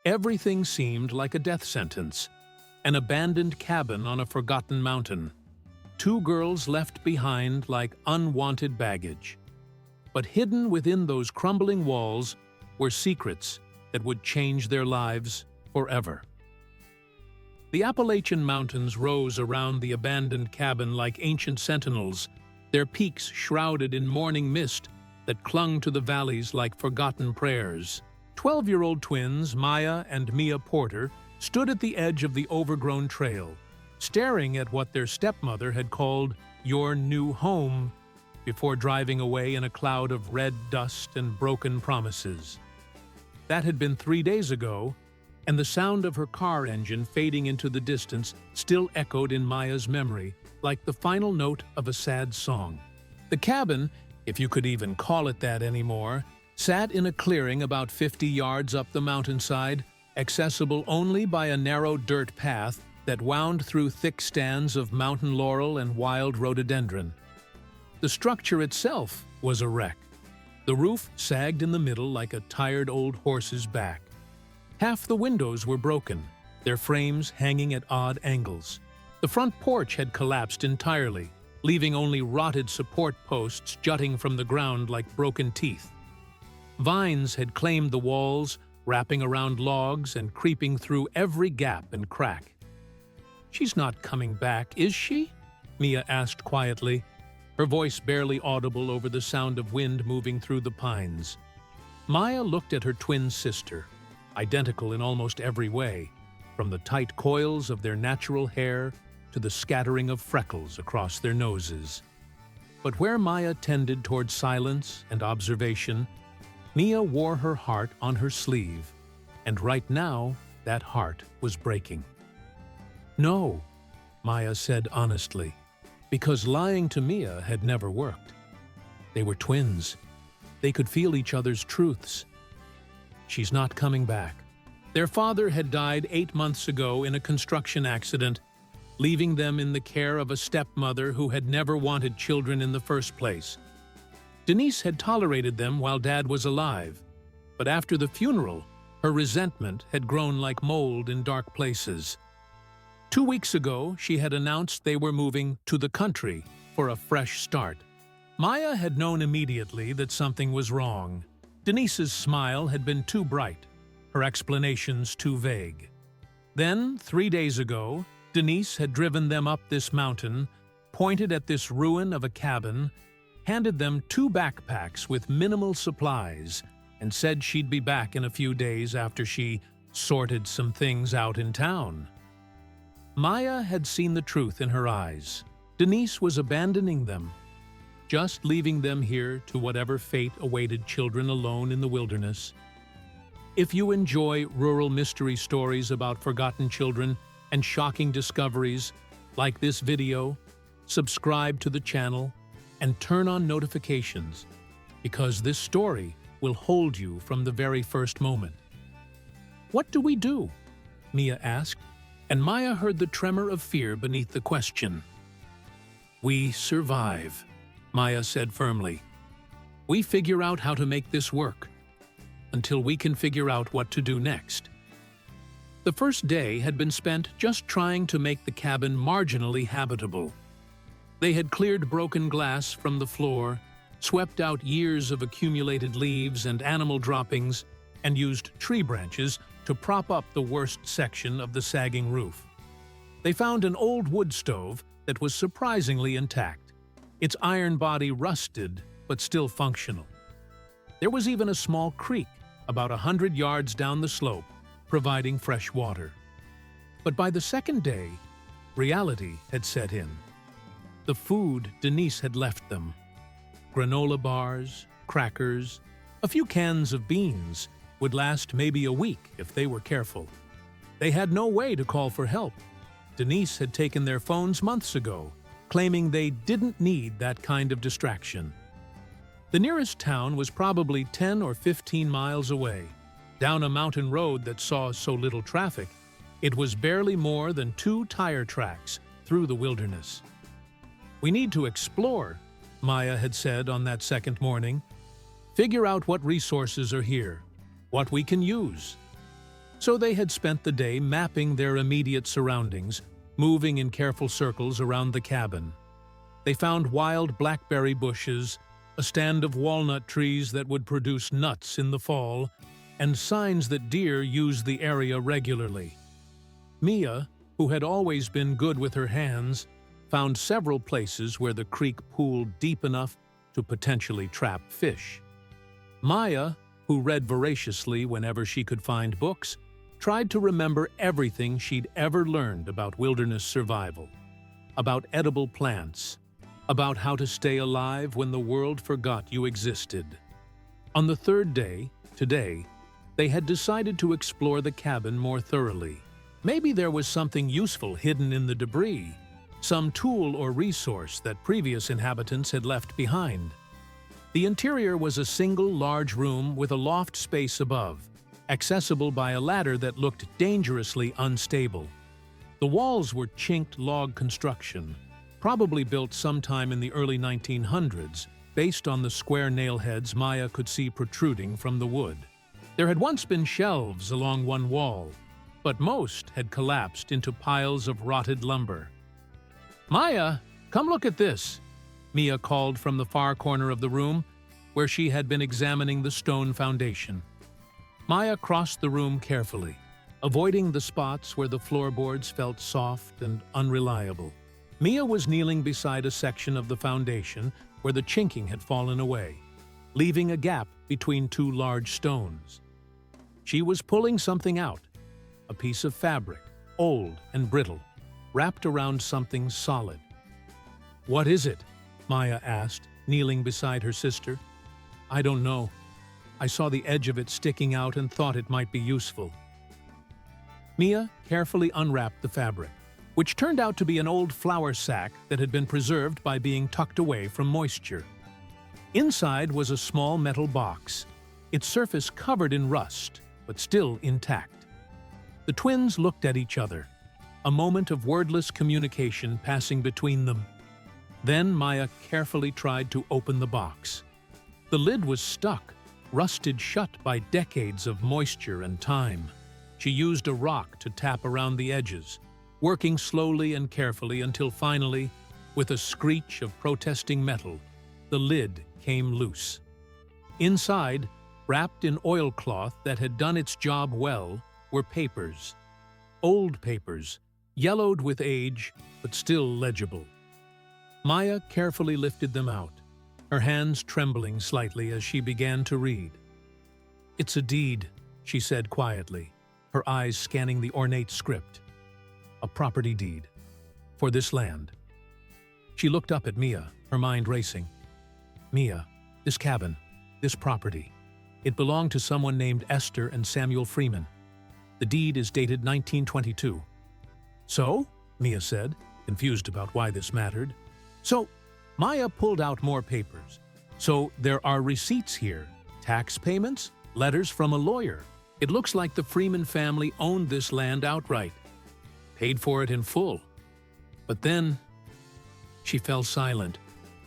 Everything seemed like a death sentence. An abandoned cabin on a forgotten mountain. Two girls left behind like unwanted baggage. But hidden within those crumbling walls were secrets that would change their lives forever. The Appalachian Mountains rose around the abandoned cabin like ancient sentinels, their peaks shrouded in morning mist that clung to the valleys like forgotten prayers. 12-year-old twins Maya and Mia Porter stood at the edge of the overgrown trail, staring at what their stepmother had called "your new home," before driving away in a cloud of red dust and broken promises. That had been 3 days ago, and the sound of her car engine fading into the distance still echoed in Maya's memory like the final note of a sad song. The cabin, if you could even call it that anymore, sat in a clearing about 50 yards up the mountainside, accessible only by a narrow dirt path that wound through thick stands of mountain laurel and wild rhododendron. The structure itself was a wreck. The roof sagged in the middle like a tired old horse's back. Half the windows were broken, their frames hanging at odd angles. The front porch had collapsed entirely, leaving only rotted support posts jutting from the ground like broken teeth. Vines had claimed the walls, wrapping around logs and creeping through every gap and crack. "She's not coming back, is she?" Mia asked quietly, her voice barely audible over the sound of wind moving through the pines. Maya looked at her twin sister, identical in almost every way, from the tight coils of their natural hair to the scattering of freckles across their noses. But where Maya tended toward silence and observation, Mia wore her heart on her sleeve, and right now that heart was breaking. "No," Maya said honestly, because lying to Mia had never worked. They were twins. They could feel each other's truths. "She's not coming back." Their father had died 8 months ago in a construction accident, leaving them in the care of a stepmother who had never wanted children in the first place. Denise had tolerated them while Dad was alive, but after the funeral, her resentment had grown like mold in dark places. 2 weeks ago, she had announced they were moving to the country for a fresh start. Maya had known immediately that something was wrong. Denise's smile had been too bright, her explanations too vague. Then, 3 days ago, Denise had driven them up this mountain, pointed at this ruin of a cabin, handed them 2 backpacks with minimal supplies, and said she'd be back in a few days after she sorted some things out in town. Maya had seen the truth in her eyes. Denise was abandoning them, just leaving them here to whatever fate awaited children alone in the wilderness. If you enjoy rural mystery stories about forgotten children and shocking discoveries like this video, subscribe to the channel and turn on notifications, because this story will hold you from the very first moment. "What do we do?" Mia asked, and Maya heard the tremor of fear beneath the question. "We survive," Maya said firmly. "We figure out how to make this work, until we can figure out what to do next." The first day had been spent just trying to make the cabin marginally habitable. They had cleared broken glass from the floor, swept out years of accumulated leaves and animal droppings, and used tree branches to prop up the worst section of the sagging roof. They found an old wood stove that was surprisingly intact, its iron body rusted but still functional. There was even a small creek about 100 yards down the slope, providing fresh water. But by the second day, reality had set in. The food Denise had left them: granola bars, crackers, a few cans of beans would last maybe a week if they were careful. They had no way to call for help. Denise had taken their phones months ago, claiming they didn't need that kind of distraction. The nearest town was probably 10 or 15 miles away. Down a mountain road that saw so little traffic, it was barely more than 2 tire tracks through the wilderness. "We need to explore," Maya had said on that second morning. "Figure out what resources are here, what we can use." So they had spent the day mapping their immediate surroundings, moving in careful circles around the cabin. They found wild blackberry bushes, a stand of walnut trees that would produce nuts in the fall, and signs that deer used the area regularly. Mia, who had always been good with her hands, found several places where the creek pooled deep enough to potentially trap fish. Maya, who read voraciously whenever she could find books, tried to remember everything she'd ever learned about wilderness survival, about edible plants, about how to stay alive when the world forgot you existed. On the third day, today, they had decided to explore the cabin more thoroughly. Maybe there was something useful hidden in the debris, some tool or resource that previous inhabitants had left behind. The interior was a single large room with a loft space above, accessible by a ladder that looked dangerously unstable. The walls were chinked log construction, probably built sometime in the early 1900s, based on the square nail heads Maya could see protruding from the wood. There had once been shelves along one wall, but most had collapsed into piles of rotted lumber. "Maya, come look at this," Mia called from the far corner of the room, where she had been examining the stone foundation. Maya crossed the room carefully, avoiding the spots where the floorboards felt soft and unreliable. Mia was kneeling beside a section of the foundation where the chinking had fallen away, leaving a gap between two large stones. She was pulling something out, a piece of fabric, old and brittle, wrapped around something solid. "What is it?" Maya asked, kneeling beside her sister. "I don't know. I saw the edge of it sticking out and thought it might be useful." Mia carefully unwrapped the fabric, which turned out to be an old flour sack that had been preserved by being tucked away from moisture. Inside was a small metal box, its surface covered in rust, but still intact. The twins looked at each other, a moment of wordless communication passing between them. Then Maya carefully tried to open the box. The lid was stuck, rusted shut by decades of moisture and time. She used a rock to tap around the edges, working slowly and carefully until finally, with a screech of protesting metal, the lid came loose. Inside, wrapped in oilcloth that had done its job well, were papers. Old papers, yellowed with age, but still legible. Maya carefully lifted them out, her hands trembling slightly as she began to read. "It's a deed," she said quietly, her eyes scanning the ornate script. "A property deed. For this land." She looked up at Mia, her mind racing. "Mia, this cabin, this property, it belonged to someone named Esther and Samuel Freeman. The deed is dated 1922. "So?" Mia said, confused about why this mattered. "So," Maya pulled out more papers. "So there are receipts here, tax payments, letters from a lawyer. It looks like the Freeman family owned this land outright, paid for it in full. But then..." She fell silent,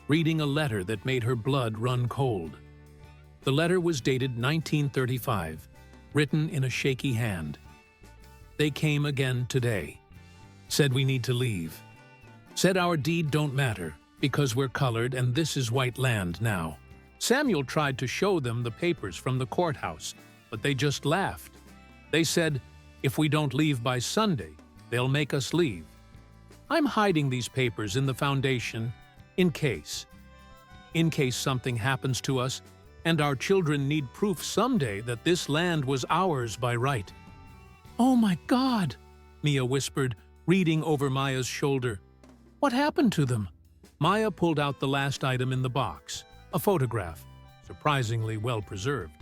reading a letter that made her blood run cold. The letter was dated 1935, written in a shaky hand. "They came again today. Said we need to leave. Said our deed don't matter, because we're colored and this is white land now. Samuel tried to show them the papers from the courthouse, but they just laughed. They said, if we don't leave by Sunday, they'll make us leave. I'm hiding these papers in the foundation in case something happens to us and our children need proof someday that this land was ours by right." "Oh my God," Mia whispered, reading over Maya's shoulder. "What happened to them?" Maya pulled out the last item in the box, a photograph, surprisingly well preserved.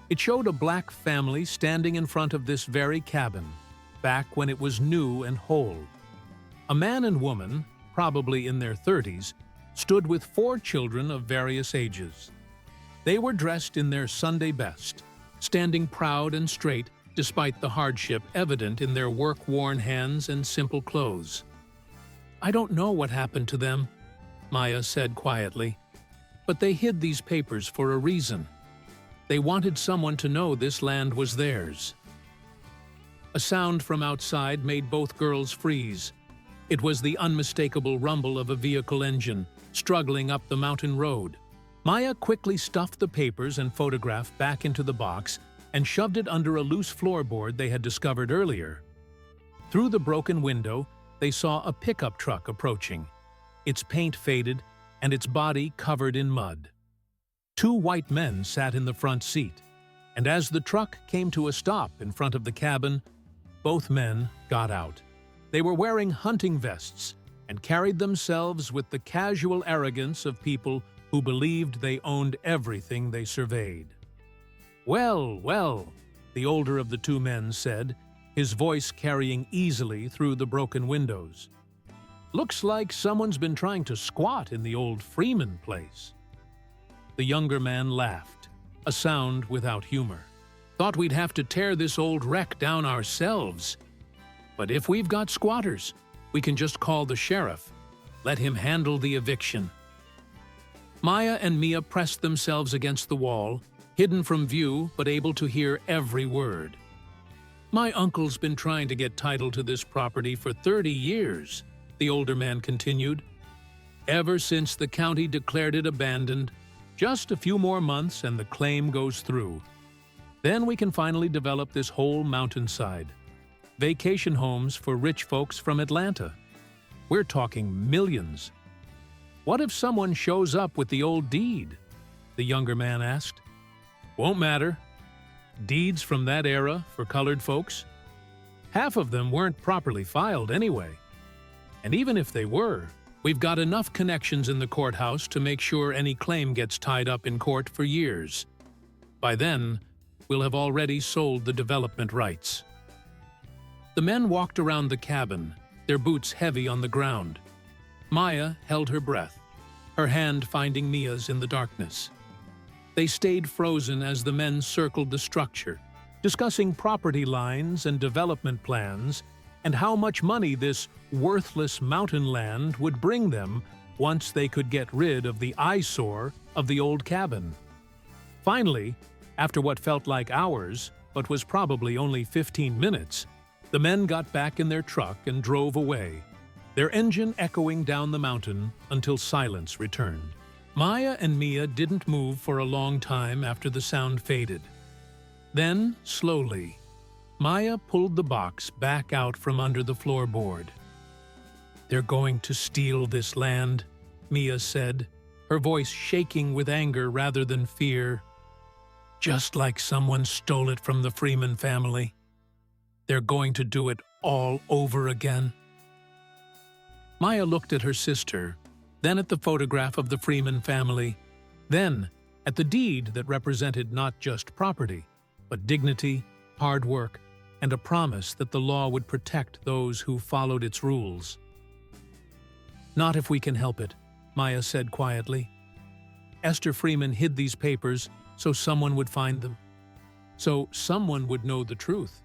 It showed a black family standing in front of this very cabin, back when it was new and whole. A man and woman, probably in their 30s, stood with 4 children of various ages. They were dressed in their Sunday best, standing proud and straight despite the hardship evident in their work-worn hands and simple clothes. "I don't know what happened to them," Maya said quietly, "but they hid these papers for a reason. They wanted someone to know this land was theirs." A sound from outside made both girls freeze. It was the unmistakable rumble of a vehicle engine, struggling up the mountain road. Maya quickly stuffed the papers and photograph back into the box and shoved it under a loose floorboard they had discovered earlier. Through the broken window, they saw a pickup truck approaching, its paint faded and its body covered in mud. Two white men sat in the front seat, and as the truck came to a stop in front of the cabin, both men got out. They were wearing hunting vests and carried themselves with the casual arrogance of people who believed they owned everything they surveyed. "Well, well," the older of the two men said, his voice carrying easily through the broken windows. "Looks like someone's been trying to squat in the old Freeman place." The younger man laughed, a sound without humor. "Thought we'd have to tear this old wreck down ourselves. But if we've got squatters, we can just call the sheriff. Let him handle the eviction." Maya and Mia pressed themselves against the wall, hidden from view but able to hear every word. "My uncle's been trying to get title to this property for 30 years, the older man continued. "Ever since the county declared it abandoned. Just a few more months and the claim goes through. Then we can finally develop this whole mountainside. Vacation homes for rich folks from Atlanta. We're talking millions." "What if someone shows up with the old deed?" the younger man asked. "Won't matter. Deeds from that era for colored folks? Half of them weren't properly filed anyway. And even if they were, we've got enough connections in the courthouse to make sure any claim gets tied up in court for years. By then, we'll have already sold the development rights." The men walked around the cabin, their boots heavy on the ground. Maya held her breath, her hand finding Mia's in the darkness. They stayed frozen as the men circled the structure, discussing property lines and development plans and how much money this worthless mountain land would bring them once they could get rid of the eyesore of the old cabin. Finally, after what felt like hours, but was probably only 15 minutes, the men got back in their truck and drove away, their engine echoing down the mountain until silence returned. Maya and Mia didn't move for a long time after the sound faded. Then, slowly, Maya pulled the box back out from under the floorboard. "They're going to steal this land," Mia said, her voice shaking with anger rather than fear. "Just like someone stole it from the Freeman family. They're going to do it all over again." Maya looked at her sister, then at the photograph of the Freeman family, then at the deed that represented not just property, but dignity, hard work, and a promise that the law would protect those who followed its rules. "Not if we can help it," Maya said quietly. "Esther Freeman hid these papers so someone would find them. So someone would know the truth.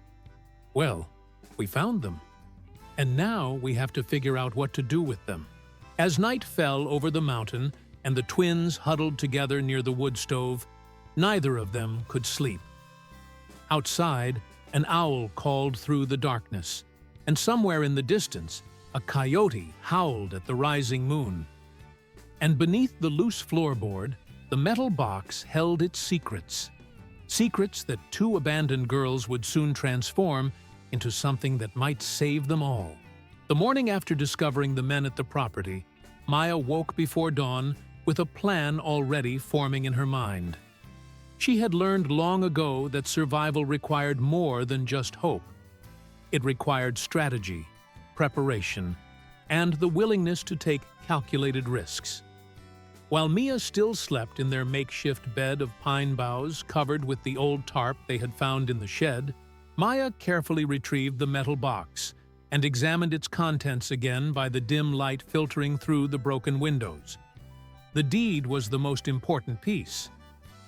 Well, we found them. And now we have to figure out what to do with them." As night fell over the mountain and the twins huddled together near the wood stove, neither of them could sleep. Outside, an owl called through the darkness, and somewhere in the distance, a coyote howled at the rising moon. And beneath the loose floorboard, the metal box held its secrets. Secrets that two abandoned girls would soon transform into something that might save them all. The morning after discovering the men at the property, Maya woke before dawn with a plan already forming in her mind. She had learned long ago that survival required more than just hope. It required strategy, preparation, and the willingness to take calculated risks. While Mia still slept in their makeshift bed of pine boughs covered with the old tarp they had found in the shed, Maya carefully retrieved the metal box and examined its contents again by the dim light filtering through the broken windows. The deed was the most important piece.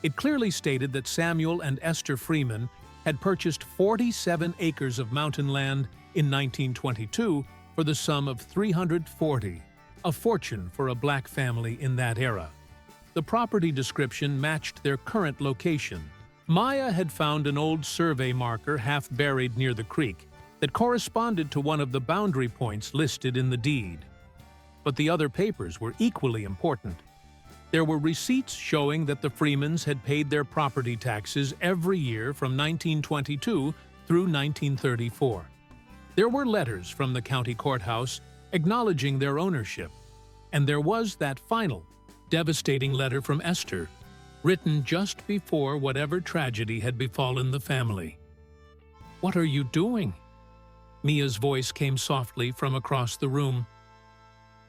It clearly stated that Samuel and Esther Freeman had purchased 47 acres of mountain land in 1922 for the sum of $340, a fortune for a black family in that era. The property description matched their current location. Maya had found an old survey marker half buried near the creek, that corresponded to one of the boundary points listed in the deed. But the other papers were equally important. There were receipts showing that the Freemans had paid their property taxes every year from 1922 through 1934. There were letters from the county courthouse acknowledging their ownership, and there was that final, devastating letter from Esther, written just before whatever tragedy had befallen the family. "What are you doing?" Mia's voice came softly from across the room.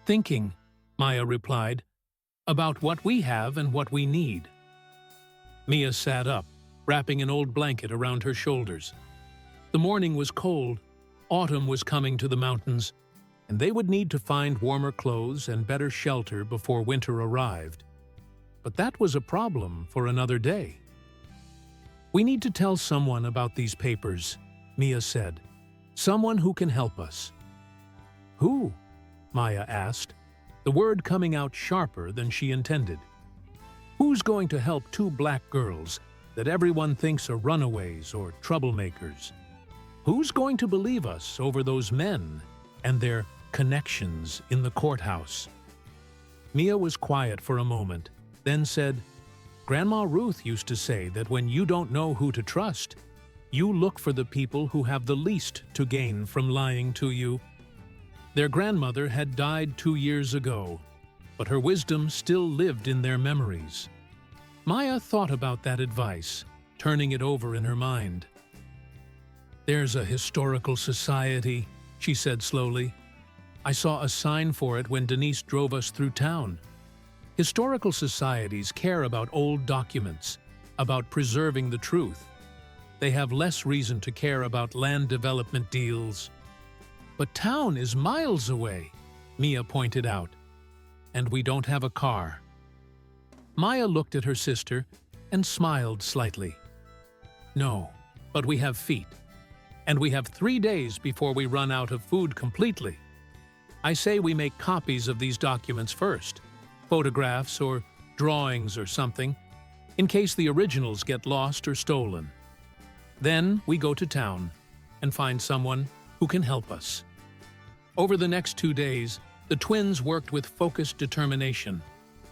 "Thinking," Maya replied, "about what we have and what we need." Mia sat up, wrapping an old blanket around her shoulders. The morning was cold, autumn was coming to the mountains, and they would need to find warmer clothes and better shelter before winter arrived. But that was a problem for another day. "We need to tell someone about these papers," Mia said. "Someone who can help us." "Who?" Maya asked, the word coming out sharper than she intended. "Who's going to help two black girls that everyone thinks are runaways or troublemakers? Who's going to believe us over those men and their connections in the courthouse?" Mia was quiet for a moment, then said, "Grandma Ruth used to say that when you don't know who to trust, you look for the people who have the least to gain from lying to you." Their grandmother had died 2 years ago, but her wisdom still lived in their memories. Maya thought about that advice, turning it over in her mind. "There's a historical society," she said slowly. "I saw a sign for it when Denise drove us through town. Historical societies care about old documents, about preserving the truth. They have less reason to care about land development deals." "But town is miles away," Mia pointed out. "And we don't have a car." Maya looked at her sister and smiled slightly. "No, but we have feet. And we have 3 days before we run out of food completely. I say we make copies of these documents first, photographs or drawings or something, in case the originals get lost or stolen. Then we go to town and find someone who can help us." Over the next 2 days, the twins worked with focused determination.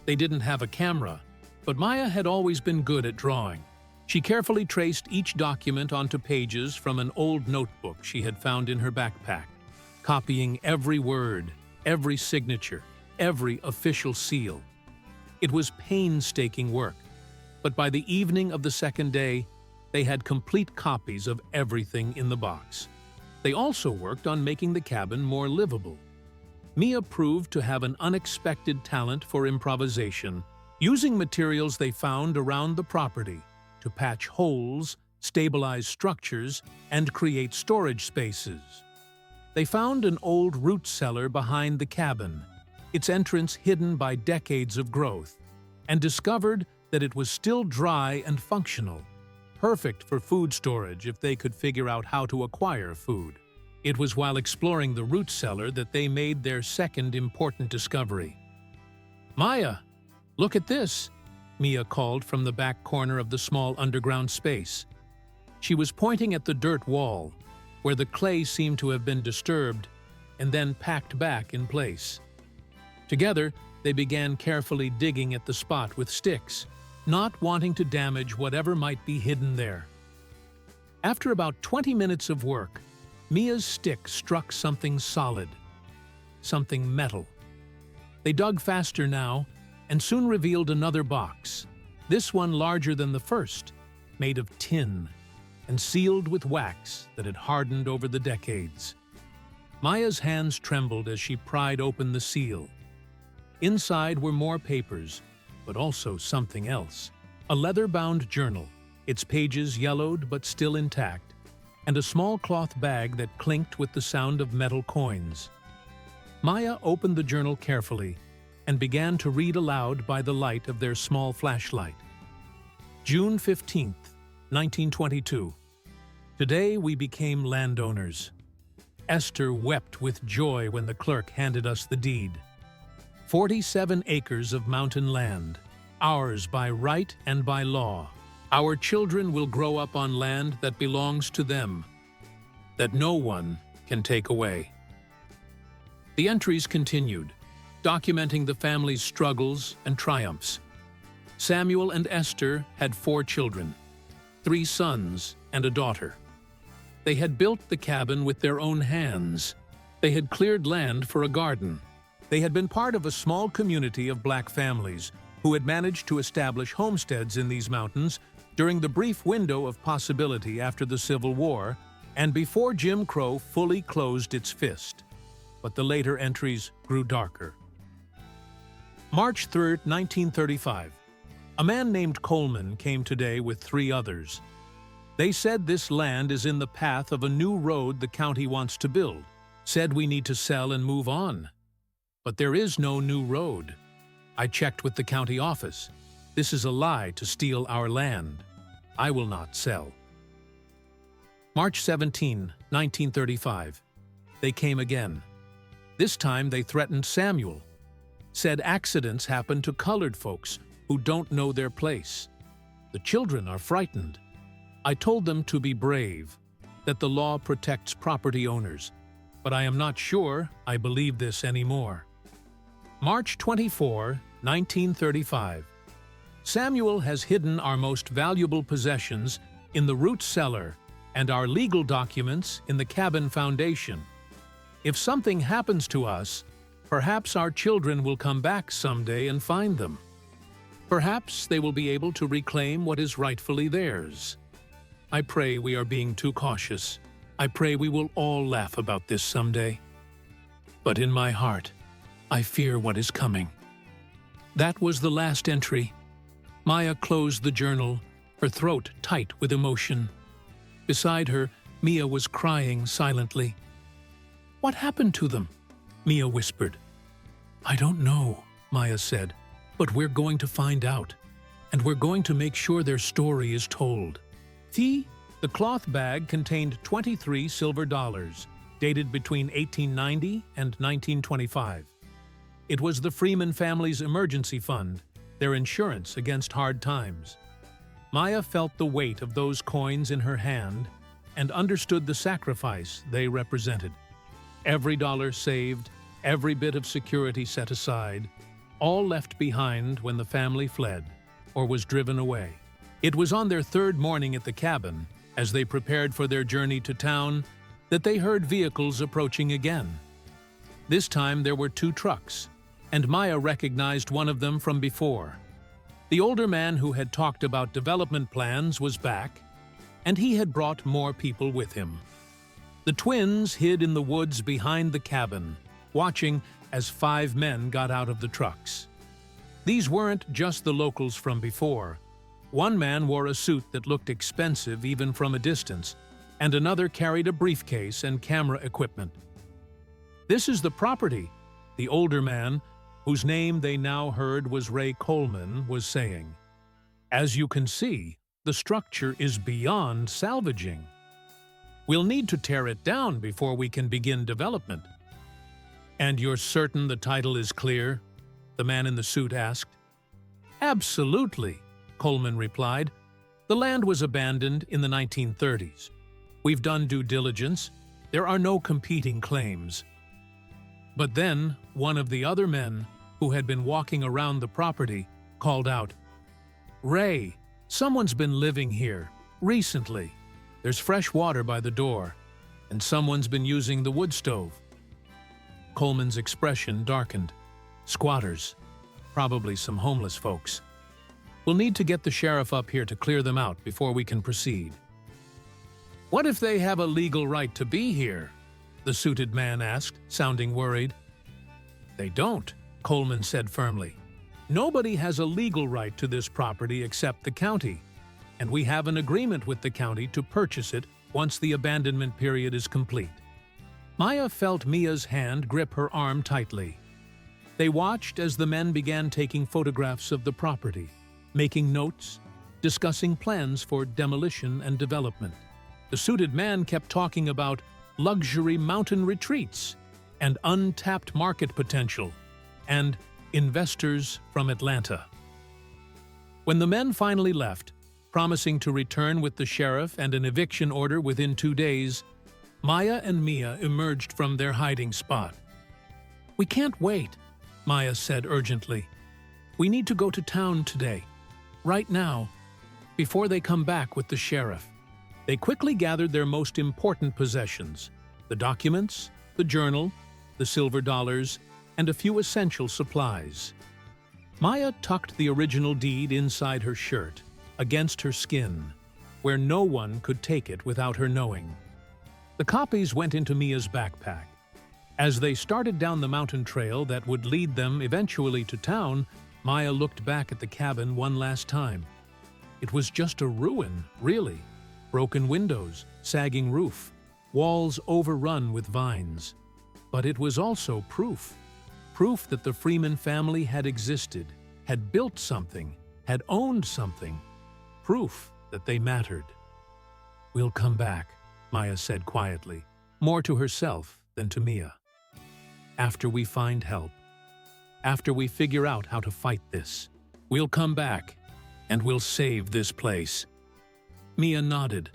They didn't have a camera, but Maya had always been good at drawing. She carefully traced each document onto pages from an old notebook she had found in her backpack, copying every word, every signature, every official seal. It was painstaking work, but by the evening of the second day, they had complete copies of everything in the box. They also worked on making the cabin more livable. Mia proved to have an unexpected talent for improvisation, using materials they found around the property to patch holes, stabilize structures, and create storage spaces. They found an old root cellar behind the cabin, its entrance hidden by decades of growth, and discovered that it was still dry and functional, perfect for food storage if they could figure out how to acquire food. It was while exploring the root cellar that they made their second important discovery. "Maya, look at this," Mia called from the back corner of the small underground space. She was pointing at the dirt wall, where the clay seemed to have been disturbed and then packed back in place. Together, they began carefully digging at the spot with sticks, not wanting to damage whatever might be hidden there. After about 20 minutes of work, Mia's stick struck something solid, something metal. They dug faster now and soon revealed another box, this one larger than the first, made of tin and sealed with wax that had hardened over the decades. Maya's hands trembled as she pried open the seal. Inside were more papers, but also something else. A leather-bound journal, its pages yellowed but still intact, and a small cloth bag that clinked with the sound of metal coins. Maya opened the journal carefully and began to read aloud by the light of their small flashlight. June 15th, 1922. Today we became landowners. Esther wept with joy when the clerk handed us the deed. 47 acres of mountain land, ours by right and by law. Our children will grow up on land that belongs to them. that no one can take away. The entries continued, documenting the family's struggles and triumphs. Samuel and Esther had 4 children, 3 sons and a daughter. They had built the cabin with their own hands. They had cleared land for a garden. They had been part of a small community of black families who had managed to establish homesteads in these mountains during the brief window of possibility after the Civil War and before Jim Crow fully closed its fist. But the later entries grew darker. March 3, 1935. A man named Coleman came today with 3 others. They said this land is in the path of a new road the county wants to build. Said we need to sell and move on. But there is no new road. I checked with the county office. This is a lie to steal our land. I will not sell. March 17, 1935. They came again. This time they threatened Samuel. Said accidents happen to colored folks who don't know their place. The children are frightened. I told them to be brave, that the law protects property owners, but I am not sure I believe this anymore. March 24, 1935. Samuel has hidden our most valuable possessions in the root cellar and our legal documents in the cabin foundation. If something happens to us, perhaps our children will come back someday and find them. Perhaps they will be able to reclaim what is rightfully theirs. I pray we are being too cautious. I pray we will all laugh about this someday. But in my heart, I fear what is coming. That was the last entry. Maya closed the journal, her throat tight with emotion. Beside her, Mia was crying silently. "What happened to them?" Mia whispered. "I don't know," Maya said, "but we're going to find out, and we're going to make sure their story is told." The cloth bag contained 23 silver dollars, dated between 1890 and 1925. It was the Freeman family's emergency fund, their insurance against hard times. Maya felt the weight of those coins in her hand and understood the sacrifice they represented. Every dollar saved, every bit of security set aside, all left behind when the family fled or was driven away. It was on their 3rd morning at the cabin, as they prepared for their journey to town, that they heard vehicles approaching again. This time there were 2 trucks, and Maya recognized one of them from before. The older man who had talked about development plans was back, and he had brought more people with him. The twins hid in the woods behind the cabin, watching as 5 men got out of the trucks. These weren't just the locals from before. One man wore a suit that looked expensive even from a distance, and another carried a briefcase and camera equipment. "This is the property," the older man, whose name they now heard was Ray Coleman, was saying. "As you can see, the structure is beyond salvaging. We'll need to tear it down before we can begin development." "And you're certain the title is clear?" the man in the suit asked. "Absolutely," Coleman replied. "The land was abandoned in the 1930s. We've done due diligence. There are no competing claims." But then, one of the other men, who had been walking around the property, called out, "Ray, someone's been living here, recently. There's fresh water by the door, and someone's been using the wood stove." Coleman's expression darkened. "Squatters. Probably some homeless folks. We'll need to get the sheriff up here to clear them out before we can proceed." "What if they have a legal right to be here?" the suited man asked, sounding worried. "They don't," Coleman said firmly. "Nobody has a legal right to this property except the county, and we have an agreement with the county to purchase it once the abandonment period is complete." Maya felt Mia's hand grip her arm tightly. They watched as the men began taking photographs of the property, making notes, discussing plans for demolition and development. The suited man kept talking about luxury mountain retreats and untapped market potential and investors from Atlanta. When the men finally left, promising to return with the sheriff and an eviction order within 2 days, Maya and Mia emerged from their hiding spot. "We can't wait," Maya said urgently. "We need to go to town today. Right now, before they come back with the sheriff." They quickly gathered their most important possessions: the documents, the journal, the silver dollars, and a few essential supplies. Maya tucked the original deed inside her shirt, against her skin, where no one could take it without her knowing. The copies went into Mia's backpack. As they started down the mountain trail that would lead them eventually to town, Maya looked back at the cabin one last time. It was just a ruin, really. Broken windows, sagging roof, walls overrun with vines. But it was also proof that the Freeman family had existed, had built something, had owned something. Proof that they mattered. "We'll come back," Maya said quietly, more to herself than to Mia. "After we find help. After we figure out how to fight this. We'll come back, and we'll save this place." Mia nodded,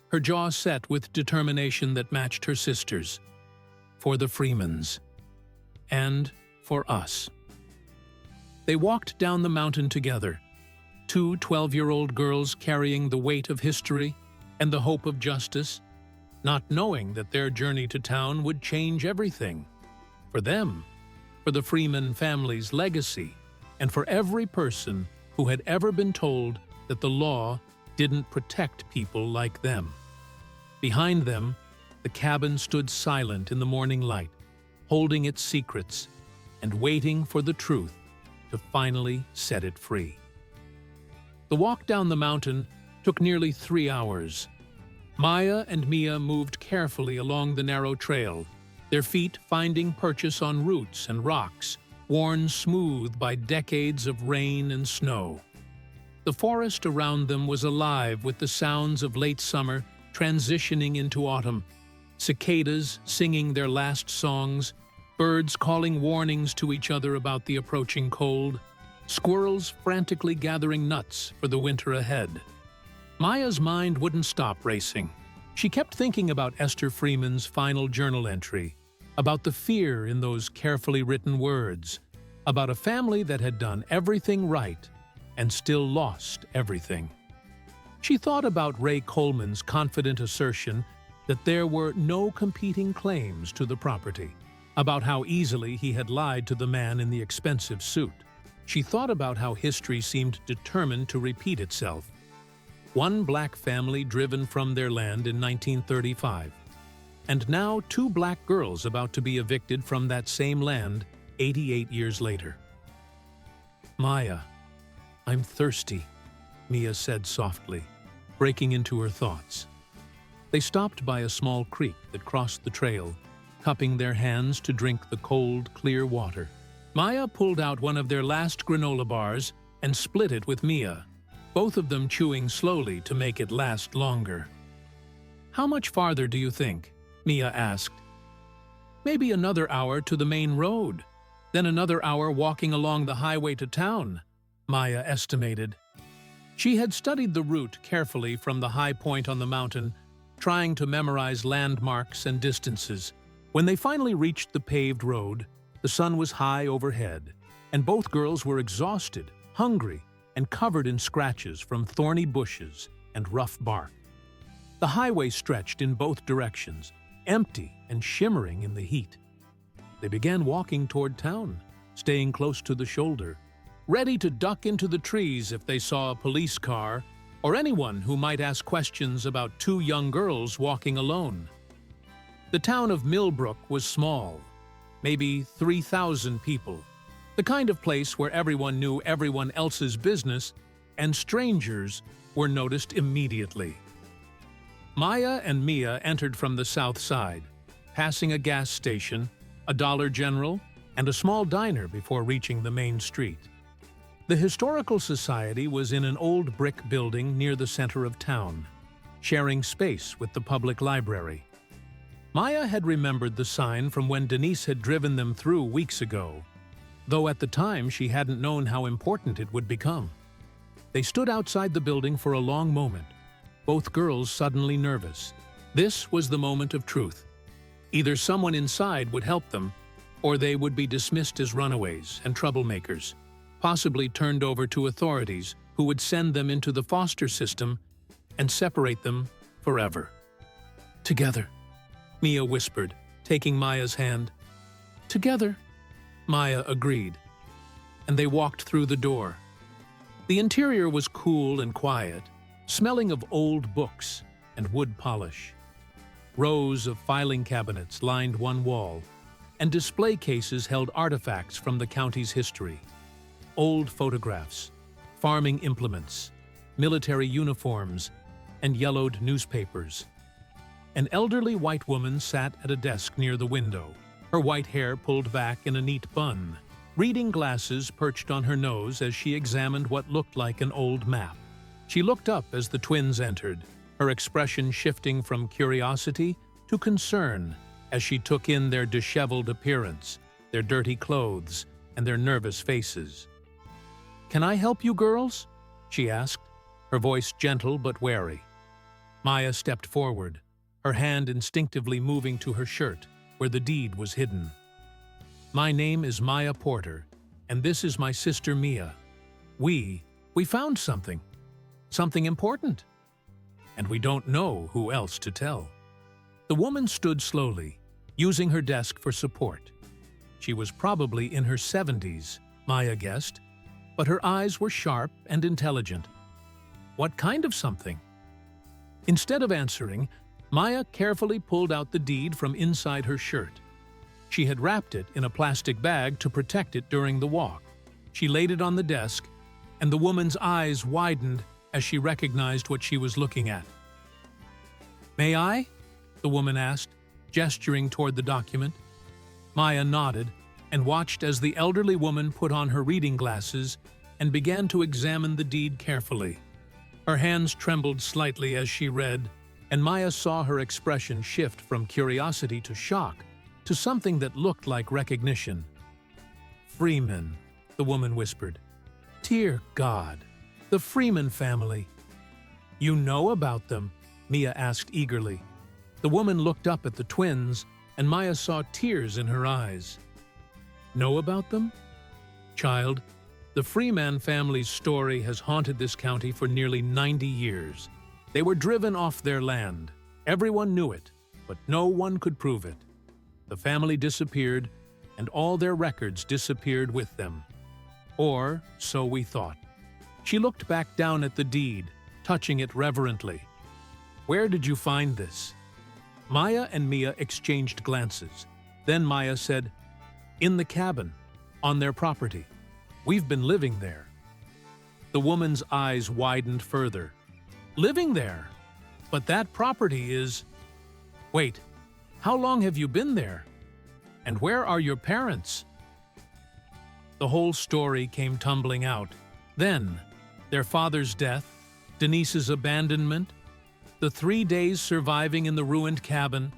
her jaw set with determination that matched her sister's. For the Freemans. And for us. They walked down the mountain together, two 12-year-old girls carrying the weight of history and the hope of justice, not knowing that their journey to town would change everything. For them, for the Freeman family's legacy, and for every person who had ever been told that the law didn't protect people like them. Behind them, the cabin stood silent in the morning light, holding its secrets and waiting for the truth to finally set it free. The walk down the mountain took nearly 3 hours. Maya and Mia moved carefully along the narrow trail, their feet finding purchase on roots and rocks, worn smooth by decades of rain and snow. The forest around them was alive with the sounds of late summer transitioning into autumn, cicadas singing their last songs, birds calling warnings to each other about the approaching cold, squirrels frantically gathering nuts for the winter ahead. Maya's mind wouldn't stop racing. She kept thinking about Esther Freeman's final journal entry, about the fear in those carefully written words, about a family that had done everything right and still lost everything. She thought about Ray Coleman's confident assertion that there were no competing claims to the property, about how easily he had lied to the man in the expensive suit. She thought about how history seemed determined to repeat itself. One black family driven from their land in 1935, and now 2 black girls about to be evicted from that same land 88 years later. "Maya, I'm thirsty," Mia said softly, breaking into her thoughts. They stopped by a small creek that crossed the trail, cupping their hands to drink the cold, clear water. Maya pulled out one of their last granola bars and split it with Mia, both of them chewing slowly to make it last longer. "How much farther do you think?" Mia asked. "Maybe another hour to the main road, then another hour walking along the highway to town," Maya estimated. She had studied the route carefully from the high point on the mountain, trying to memorize landmarks and distances. When they finally reached the paved road, the sun was high overhead, and both girls were exhausted, hungry, and covered in scratches from thorny bushes and rough bark. The highway stretched in both directions, empty and shimmering in the heat. They began walking toward town, staying close to the shoulder, ready to duck into the trees if they saw a police car or anyone who might ask questions about 2 young girls walking alone. The town of Millbrook was small, maybe 3,000 people, the kind of place where everyone knew everyone else's business and strangers were noticed immediately. Maya and Mia entered from the south side, passing a gas station, a Dollar General, and a small diner before reaching the main street. The Historical Society was in an old brick building near the center of town, sharing space with the public library. Maya had remembered the sign from when Denise had driven them through weeks ago, though at the time she hadn't known how important it would become. They stood outside the building for a long moment, both girls suddenly nervous, This was the moment of truth. Either someone inside would help them, or they would be dismissed as runaways and troublemakers, possibly turned over to authorities who would send them into the foster system and separate them forever. "Together," Mia whispered, taking Maya's hand. "Together," Maya agreed, and they walked through the door. The interior was cool and quiet, smelling of old books and wood polish. Rows of filing cabinets lined one wall, and display cases held artifacts from the county's history. Old photographs, farming implements, military uniforms, and yellowed newspapers. An elderly white woman sat at a desk near the window, her white hair pulled back in a neat bun, reading glasses perched on her nose as she examined what looked like an old map. She looked up as the twins entered, her expression shifting from curiosity to concern as she took in their disheveled appearance, their dirty clothes, and their nervous faces. "Can I help you, girls?" she asked, her voice gentle but wary. Maya stepped forward, her hand instinctively moving to her shirt, where the deed was hidden. "My name is Maya Porter, and this is my sister Mia. We found something important, and we don't know who else to tell." The woman stood slowly, using her desk for support. She was probably in her 70s, Maya guessed, but her eyes were sharp and intelligent. "What kind of something?" Instead of answering, Maya carefully pulled out the deed from inside her shirt. She had wrapped it in a plastic bag to protect it during the walk. She laid it on the desk, and the woman's eyes widened as she recognized what she was looking at. "May I?" the woman asked, gesturing toward the document. Maya nodded and watched as the elderly woman put on her reading glasses and began to examine the deed carefully. Her hands trembled slightly as she read, and Maya saw her expression shift from curiosity to shock, to something that looked like recognition. "Freeman," the woman whispered. "Dear God, the Freeman family." "You know about them?" Mia asked eagerly. The woman looked up at the twins, and Maya saw tears in her eyes. "Know about them?" "Child, the Freeman family's story has haunted this county for nearly 90 years. They were driven off their land. Everyone knew it, but no one could prove it. The family disappeared, and all their records disappeared with them. Or so we thought." She looked back down at the deed, touching it reverently. "Where did you find this?" Maya and Mia exchanged glances. Then Maya said, "In the cabin, on their property. We've been living there." The woman's eyes widened further. "Living there? But that property is—" "Wait, how long have you been there? And where are your parents?" The whole story came tumbling out. Then, their father's death, Denise's abandonment, the 3 days surviving in the ruined cabin,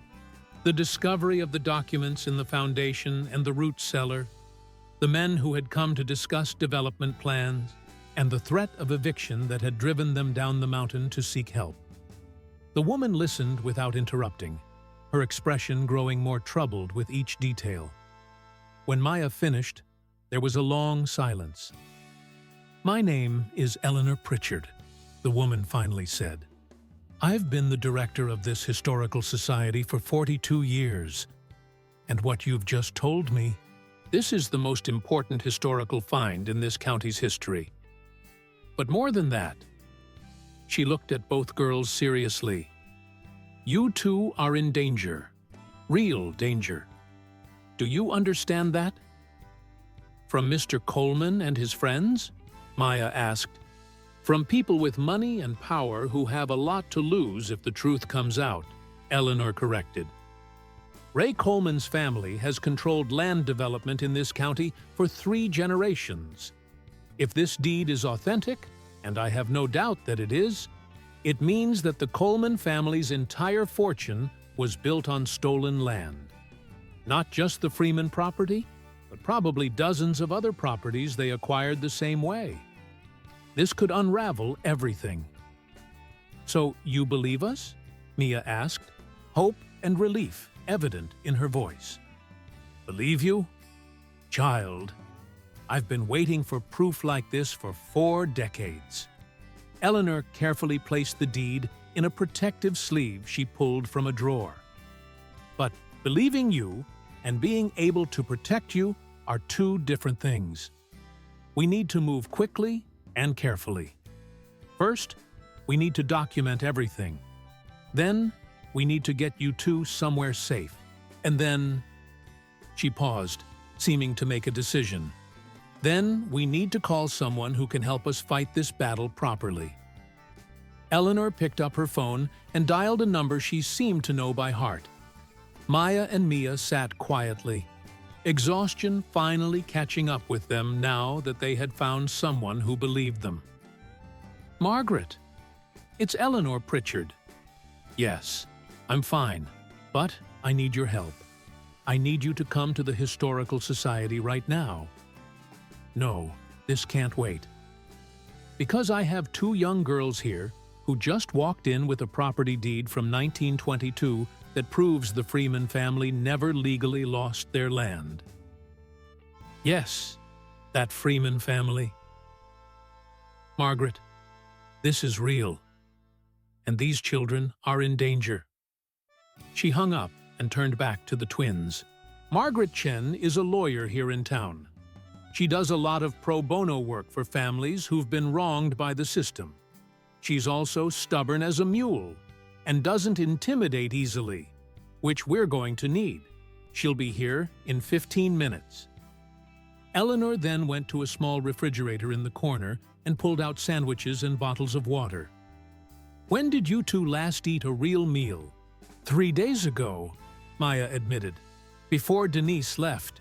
the discovery of the documents in the foundation and the root cellar, the men who had come to discuss development plans, and the threat of eviction that had driven them down the mountain to seek help. The woman listened without interrupting, her expression growing more troubled with each detail. When Maya finished, there was a long silence. "My name is Eleanor Pritchard," the woman finally said. "I've been the director of this historical society for 42 years. And what you've just told me, this is the most important historical find in this county's history. But more than that," she looked at both girls seriously, "you two are in danger, real danger. Do you understand that?" "From Mr. Coleman and his friends?" Maya asked. "From people with money and power who have a lot to lose if the truth comes out," Eleanor corrected. "Ray Coleman's family has controlled land development in this county for 3 generations. If this deed is authentic, and I have no doubt that it is, it means that the Coleman family's entire fortune was built on stolen land. Not just the Freeman property, but probably dozens of other properties they acquired the same way. This could unravel everything." "So you believe us?" Mia asked, hope and relief evident in her voice. "Believe you? Child, I've been waiting for proof like this for 4 decades." Eleanor carefully placed the deed in a protective sleeve she pulled from a drawer. "But believing you and being able to protect you are 2 different things. We need to move quickly and carefully. First, we need to document everything. Then, we need to get you 2 somewhere safe. And then..." She paused, seeming to make a decision. "Then, we need to call someone who can help us fight this battle properly." Eleanor picked up her phone and dialed a number she seemed to know by heart. Maya and Mia sat quietly, exhaustion finally catching up with them now that they had found someone who believed them. "Margaret, it's Eleanor Pritchard." "Yes, I'm fine, but I need your help. I need you to come to the Historical Society right now." "No, this can't wait." "Because I have 2 young girls here who just walked in with a property deed from 1922 that proves the Freeman family never legally lost their land." "Yes, that Freeman family." "Margaret, this is real, and these children are in danger." She hung up and turned back to the twins. "Margaret Chen is a lawyer here in town. She does a lot of pro bono work for families who've been wronged by the system. She's also stubborn as a mule and doesn't intimidate easily, which we're going to need. She'll be here in 15 minutes. Eleanor then went to a small refrigerator in the corner and pulled out sandwiches and bottles of water. "When did you 2 last eat a real meal?" 3 days ago, Maya admitted, "before Denise left."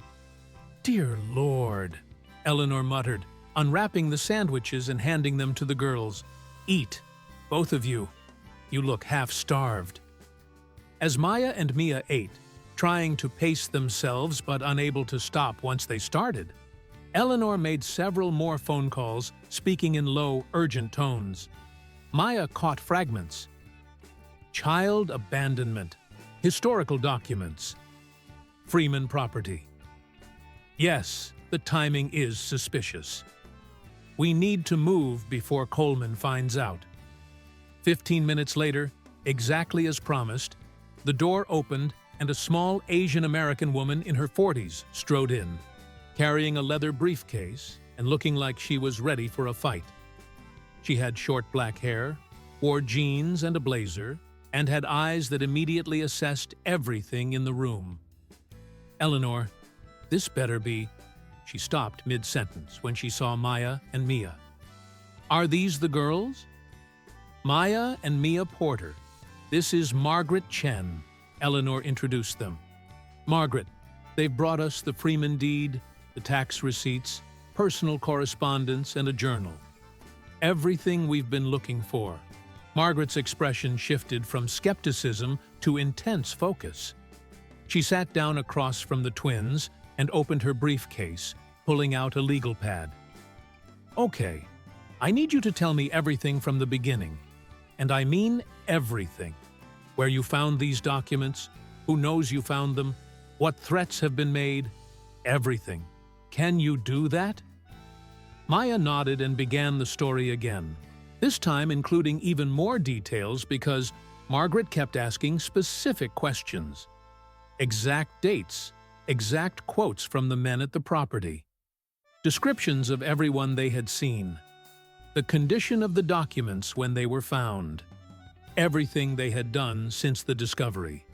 "Dear Lord," Eleanor muttered, unwrapping the sandwiches and handing them to the girls. "Eat, both of you. You look half-starved." As Maya and Mia ate, trying to pace themselves but unable to stop once they started, Eleanor made several more phone calls, speaking in low, urgent tones. Maya caught fragments. Child abandonment, historical documents, Freeman property. Yes, the timing is suspicious. We need to move before Coleman finds out. 15 minutes later, exactly as promised, the door opened and a small Asian-American woman in her 40s strode in, carrying a leather briefcase and looking like she was ready for a fight. She had short black hair, wore jeans and a blazer, and had eyes that immediately assessed everything in the room. "Eleanor, this better be..." She stopped mid-sentence when she saw Maya and Mia. "Are these the girls?" "Maya and Mia Porter. This is Margaret Chen," Eleanor introduced them. "Margaret, they've brought us the Freeman deed, the tax receipts, personal correspondence, and a journal. Everything we've been looking for." Margaret's expression shifted from skepticism to intense focus. She sat down across from the twins and opened her briefcase, pulling out a legal pad. "Okay, I need you to tell me everything from the beginning. And I mean everything. Where you found these documents, who knows you found them, what threats have been made, everything. Can you do that?" Maya nodded and began the story again, this time including even more details because Margaret kept asking specific questions. Exact dates, exact quotes from the men at the property, descriptions of everyone they had seen, the condition of the documents when they were found, everything they had done since the discovery.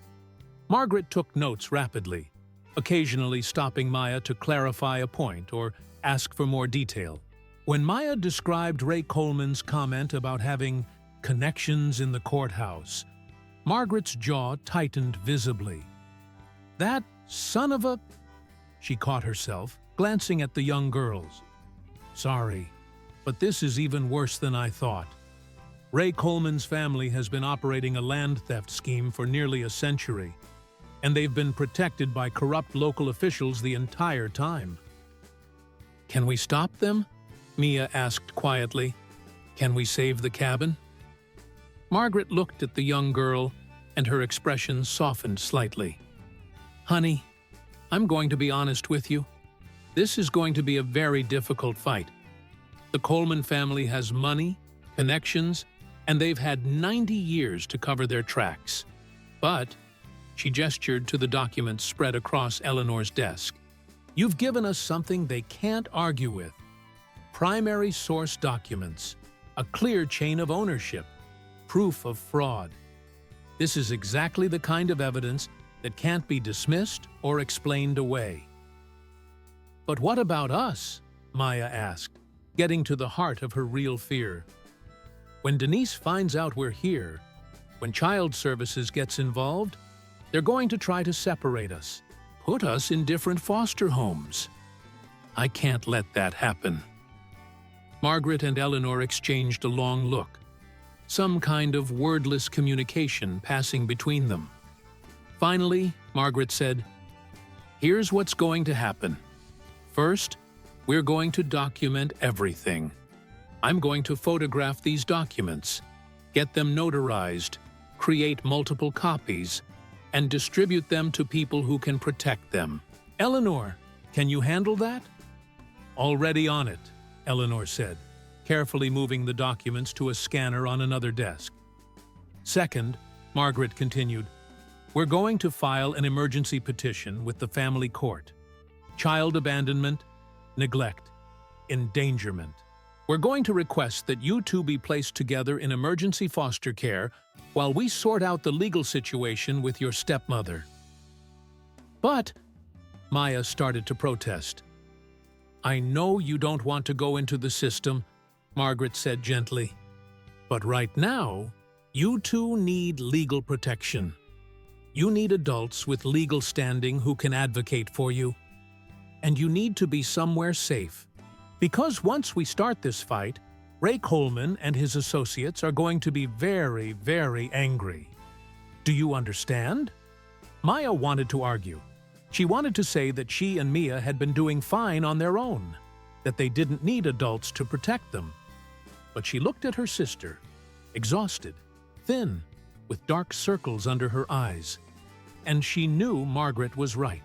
Margaret took notes rapidly, occasionally stopping Maya to clarify a point or ask for more detail. When Maya described Ray Coleman's comment about having connections in the courthouse, Margaret's jaw tightened visibly. "That son of a..." She caught herself, glancing at the young girls. "Sorry, but this is even worse than I thought. Ray Coleman's family has been operating a land theft scheme for nearly a century, and they've been protected by corrupt local officials the entire time." "Can we stop them?" Mia asked quietly. "Can we save the cabin?" Margaret looked at the young girl and her expression softened slightly. "Honey, I'm going to be honest with you. This is going to be a very difficult fight. The Coleman family has money, connections, and they've had 90 years to cover their tracks. But," she gestured to the documents spread across Eleanor's desk, "you've given us something they can't argue with. Primary source documents, a clear chain of ownership, proof of fraud. This is exactly the kind of evidence that can't be dismissed or explained away." "But what about us?" Maya asked, getting to the heart of her real fear. "When Denise finds out we're here, when Child Services gets involved, they're going to try to separate us, put us in different foster homes. I can't let that happen." Margaret and Eleanor exchanged a long look, some kind of wordless communication passing between them. Finally, Margaret said, "Here's what's going to happen. First, we're going to document everything. I'm going to photograph these documents, get them notarized, create multiple copies, and distribute them to people who can protect them. Eleanor, can you handle that?" "Already on it," Eleanor said, carefully moving the documents to a scanner on another desk. "Second," Margaret continued, "we're going to file an emergency petition with the family court. Child abandonment, neglect, endangerment. We're going to request that you two be placed together in emergency foster care while we sort out the legal situation with your stepmother." "But," Maya started to protest. "I know you don't want to go into the system," Margaret said gently. "But right now, you two need legal protection. You need adults with legal standing who can advocate for you. And you need to be somewhere safe. Because once we start this fight, Ray Coleman and his associates are going to be very, very angry. Do you understand?" Maya wanted to argue. She wanted to say that she and Mia had been doing fine on their own, that they didn't need adults to protect them. But she looked at her sister, exhausted, thin, with dark circles under her eyes. And she knew Margaret was right.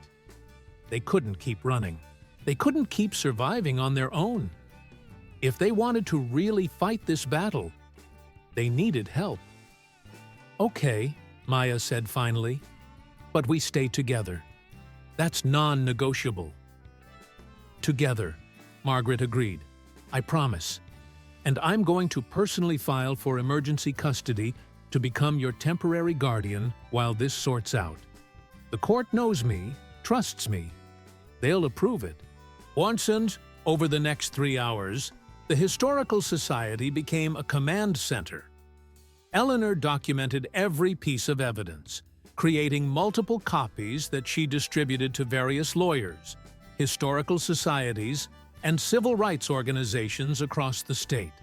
They couldn't keep running. They couldn't keep surviving on their own. If they wanted to really fight this battle, they needed help. "Okay," Maya said finally, "but we stay together. That's non-negotiable." "Together," Margaret agreed. "I promise. And I'm going to personally file for emergency custody to become your temporary guardian while this sorts out. The court knows me, trusts me. They'll approve it." Once and, over the next 3 hours, the Historical Society became a command center. Eleanor documented every piece of evidence, creating multiple copies that she distributed to various lawyers, historical societies, and civil rights organizations across the state.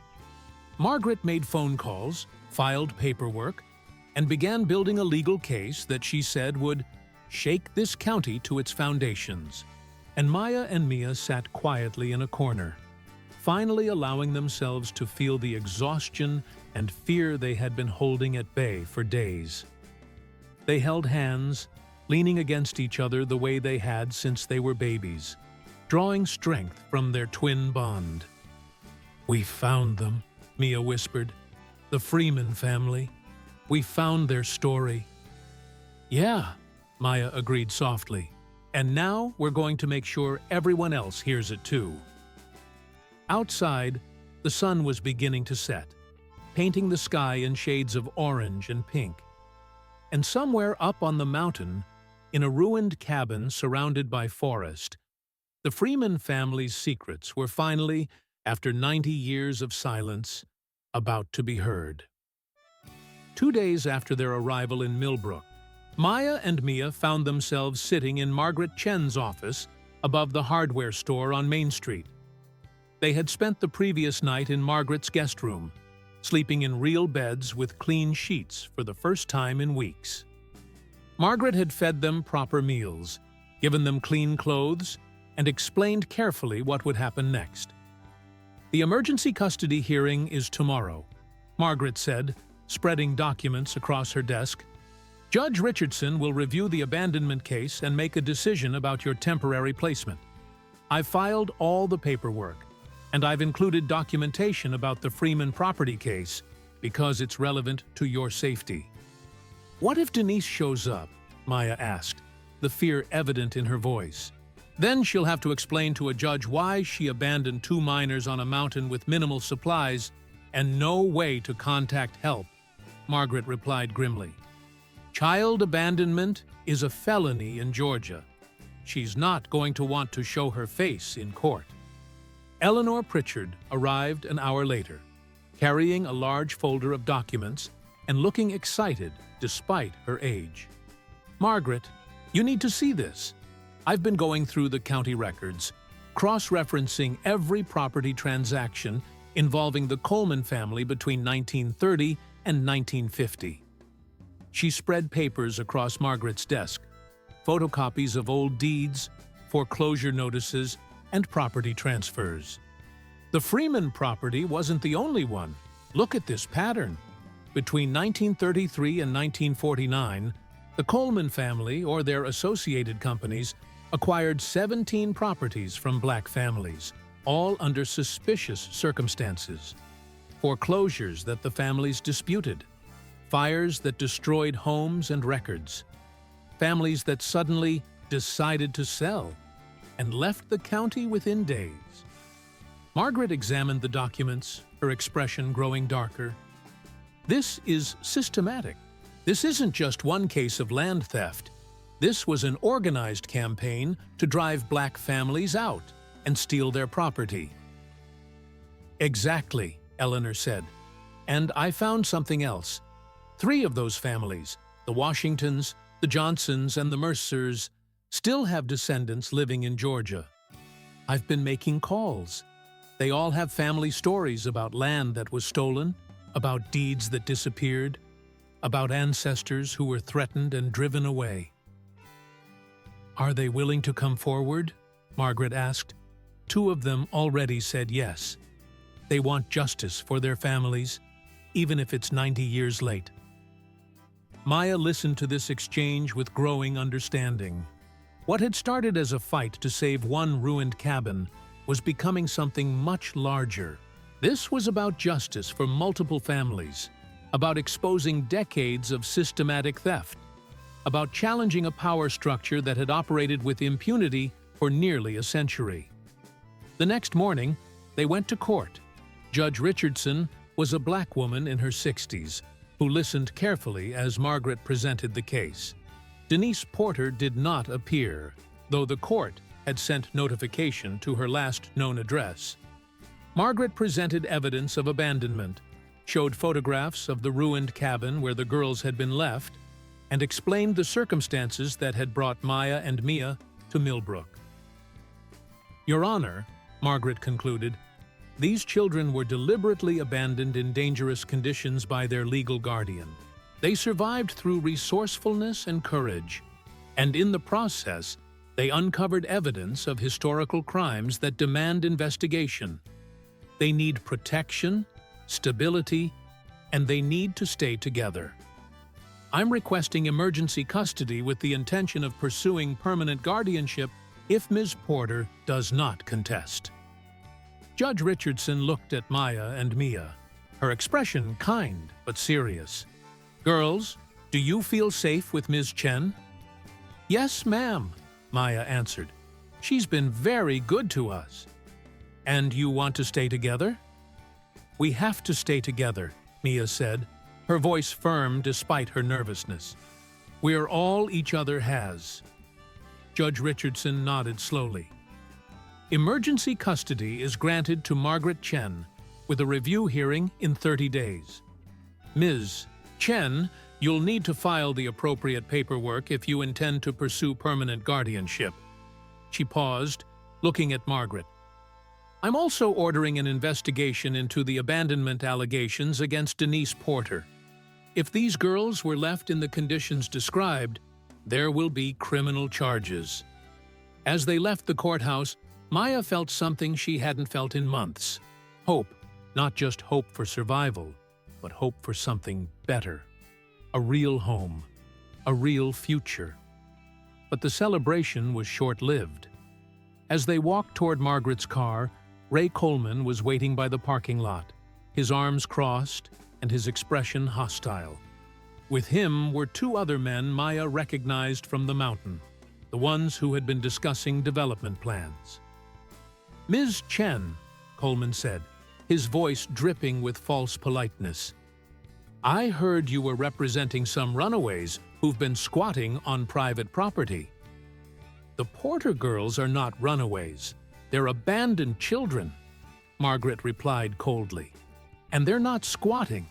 Margaret made phone calls, filed paperwork, and began building a legal case that she said would shake this county to its foundations. And Maya and Mia sat quietly in a corner, finally allowing themselves to feel the exhaustion and fear they had been holding at bay for days. They held hands, leaning against each other the way they had since they were babies, drawing strength from their twin bond. "We found them," Mia whispered. "The Freeman family. We found their story." "Yeah," Maya agreed softly. "And now we're going to make sure everyone else hears it too." Outside, the sun was beginning to set, painting the sky in shades of orange and pink. And somewhere up on the mountain, in a ruined cabin surrounded by forest, the Freeman family's secrets were finally, after 90 years of silence, about to be heard. 2 days after their arrival in Millbrook, Maya and Mia found themselves sitting in Margaret Chen's office above the hardware store on Main Street. They had spent the previous night in Margaret's guest room, sleeping in real beds with clean sheets for the first time in weeks. Margaret had fed them proper meals, given them clean clothes, and explained carefully what would happen next. "The emergency custody hearing is tomorrow," Margaret said, spreading documents across her desk. Judge Richardson will review the abandonment case and make a decision about your temporary placement. I've filed all the paperwork, and I've included documentation about the Freeman property case because it's relevant to your safety." "What if Denise shows up?" Maya asked, the fear evident in her voice. "Then she'll have to explain to a judge why she abandoned 2 minors on a mountain with minimal supplies and no way to contact help," Margaret replied grimly. "Child abandonment is a felony in Georgia. She's not going to want to show her face in court." Eleanor Pritchard arrived an hour later, carrying a large folder of documents and looking excited despite her age. "Margaret, you need to see this. I've been going through the county records, cross-referencing every property transaction involving the Coleman family between 1930 and 1950. She spread papers across Margaret's desk, photocopies of old deeds, foreclosure notices, and property transfers. The Freeman property wasn't the only one. Look at this pattern. Between 1933 and 1949, the Coleman family or their associated companies acquired 17 properties from black families, all under suspicious circumstances. Foreclosures that the families disputed, fires that destroyed homes and records, families that suddenly decided to sell and left the county within days. Margaret examined the documents, her expression growing darker. This is systematic. This isn't just one case of land theft. This was an organized campaign to drive black families out and steal their property. "Exactly," Eleanor said. "And I found something else. 3 of those families, the Washingtons, the Johnsons, and the Mercers, still have descendants living in Georgia. I've been making calls. They all have family stories about land that was stolen, about deeds that disappeared, about ancestors who were threatened and driven away." "Are they willing to come forward?" Margaret asked. 2 of them already said yes. They want justice for their families, even if it's 90 years late. Maya listened to this exchange with growing understanding. What had started as a fight to save one ruined cabin was becoming something much larger. This was about justice for multiple families, about exposing decades of systematic theft, about challenging a power structure that had operated with impunity for nearly a century. The next morning, they went to court. Judge Richardson was a black woman in her 60s who listened carefully as Margaret presented the case. Denise Porter did not appear, though the court had sent notification to her last known address. Margaret presented evidence of abandonment, showed photographs of the ruined cabin where the girls had been left, and explained the circumstances that had brought Maya and Mia to Millbrook. "Your Honor," Margaret concluded, "these children were deliberately abandoned in dangerous conditions by their legal guardian. They survived through resourcefulness and courage, and in the process, they uncovered evidence of historical crimes that demand investigation. They need protection, stability, and they need to stay together. I'm requesting emergency custody with the intention of pursuing permanent guardianship if Ms. Porter does not contest." Judge Richardson looked at Maya and Mia, her expression kind but serious. "Girls, do you feel safe with Ms. Chen?" "Yes, ma'am," Maya answered. "She's been very good to us." "And you want to stay together?" "We have to stay together," Mia said, her voice firm despite her nervousness. "We're all each other has." Judge Richardson nodded slowly. "Emergency custody is granted to Margaret Chen, with a review hearing in 30 days. Ms. Chen, you'll need to file the appropriate paperwork if you intend to pursue permanent guardianship." She paused, looking at Margaret. "I'm also ordering an investigation into the abandonment allegations against Denise Porter. If these girls were left in the conditions described, there will be criminal charges." As they left the courthouse, Maya felt something she hadn't felt in months. Hope, not just hope for survival, but hope for something better. A real home. a real future. But the celebration was short-lived. As they walked toward Margaret's car, Ray Coleman was waiting by the parking lot, his arms crossed and his expression hostile. With him were two other men Maya recognized from the mountain, the ones who had been discussing development plans. "Ms. Chen," Coleman said, his voice dripping with false politeness, "I heard you were representing some runaways who've been squatting on private property." "The Porter girls are not runaways. They're abandoned children," Margaret replied coldly. "And they're not squatting.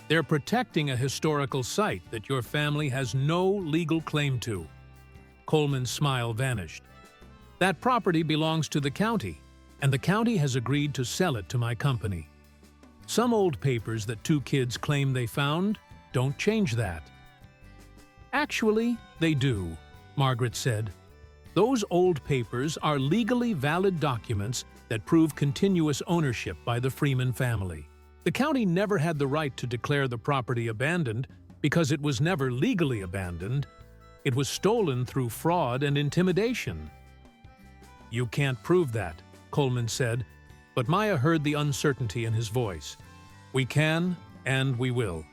They're protecting a historical site that your family has no legal claim to." Coleman's smile vanished. "That property belongs to the county, and the county has agreed to sell it to my company. Some old papers that two kids claim they found don't change that." "Actually, they do," Margaret said. "Those old papers are legally valid documents that prove continuous ownership by the Freeman family. The county never had the right to declare the property abandoned because it was never legally abandoned. It was stolen through fraud and intimidation." "You can't prove that," Coleman said, but Maya heard the uncertainty in his voice. "We can, and we will.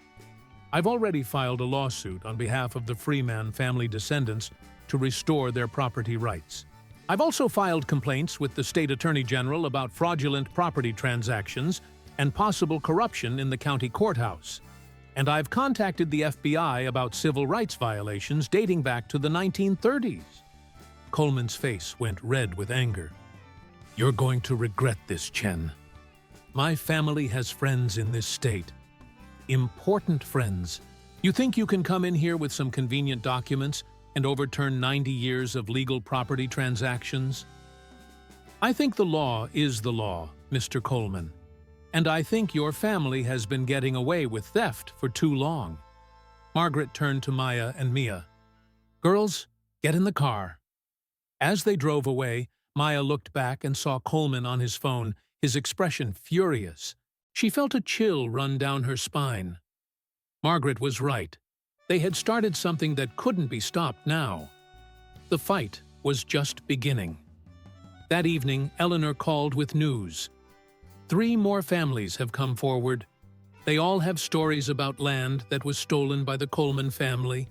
I've already filed a lawsuit on behalf of the Freeman family descendants to restore their property rights. I've also filed complaints with the State Attorney General about fraudulent property transactions and possible corruption in the county courthouse. And I've contacted the FBI about civil rights violations dating back to the 1930s. Coleman's face went red with anger. "You're going to regret this, Chen. My family has friends in this state. Important friends. You think you can come in here with some convenient documents and overturn 90 years of legal property transactions? I think the law is the law, Mr. Coleman. And I think your family has been getting away with theft for too long." Margaret turned to Maya and Mia. "Girls, get in the car." As they drove away, Maya looked back and saw Coleman on his phone, his expression furious. She felt a chill run down her spine. Margaret was right. They had started something that couldn't be stopped now. The fight was just beginning. That evening, Eleanor called with news. 3 more families have come forward. They all have stories about land that was stolen by the Coleman family.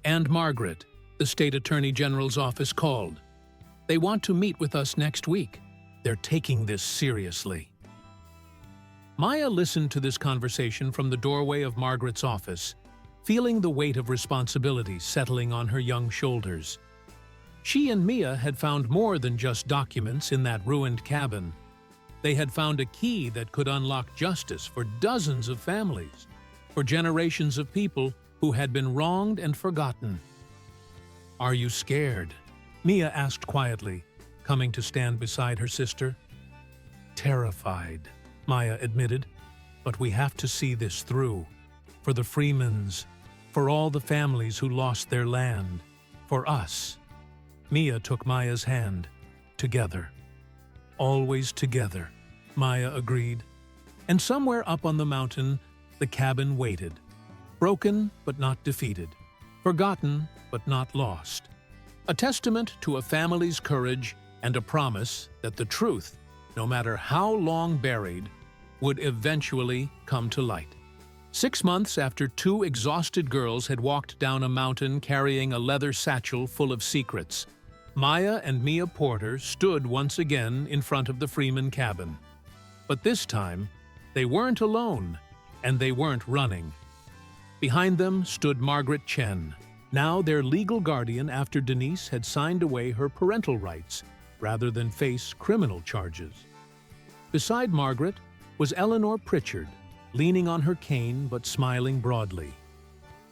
And Margaret, the State Attorney General's office, called. They want to meet with us next week. They're taking this seriously. Maya listened to this conversation from the doorway of Margaret's office, feeling the weight of responsibility settling on her young shoulders. She and Mia had found more than just documents in that ruined cabin. They had found a key that could unlock justice for dozens of families, for generations of people who had been wronged and forgotten. "Are you scared?" Mia asked quietly, coming to stand beside her sister. "Terrified," Maya admitted, "but we have to see this through. For the Freemans, for all the families who lost their land, for us." Mia took Maya's hand. "Together. Always together," Maya agreed. And somewhere up on the mountain, the cabin waited. Broken but not defeated. Forgotten but not lost. A testament to a family's courage and a promise that the truth, no matter how long buried, would eventually come to light. 6 months after 2 exhausted girls had walked down a mountain carrying a leather satchel full of secrets, Maya and Mia Porter stood once again in front of the Freeman cabin. But this time, they weren't alone, and they weren't running. Behind them stood Margaret Chen, now their legal guardian after Denise had signed away her parental rights rather than face criminal charges. Beside Margaret was Eleanor Pritchard, leaning on her cane but smiling broadly.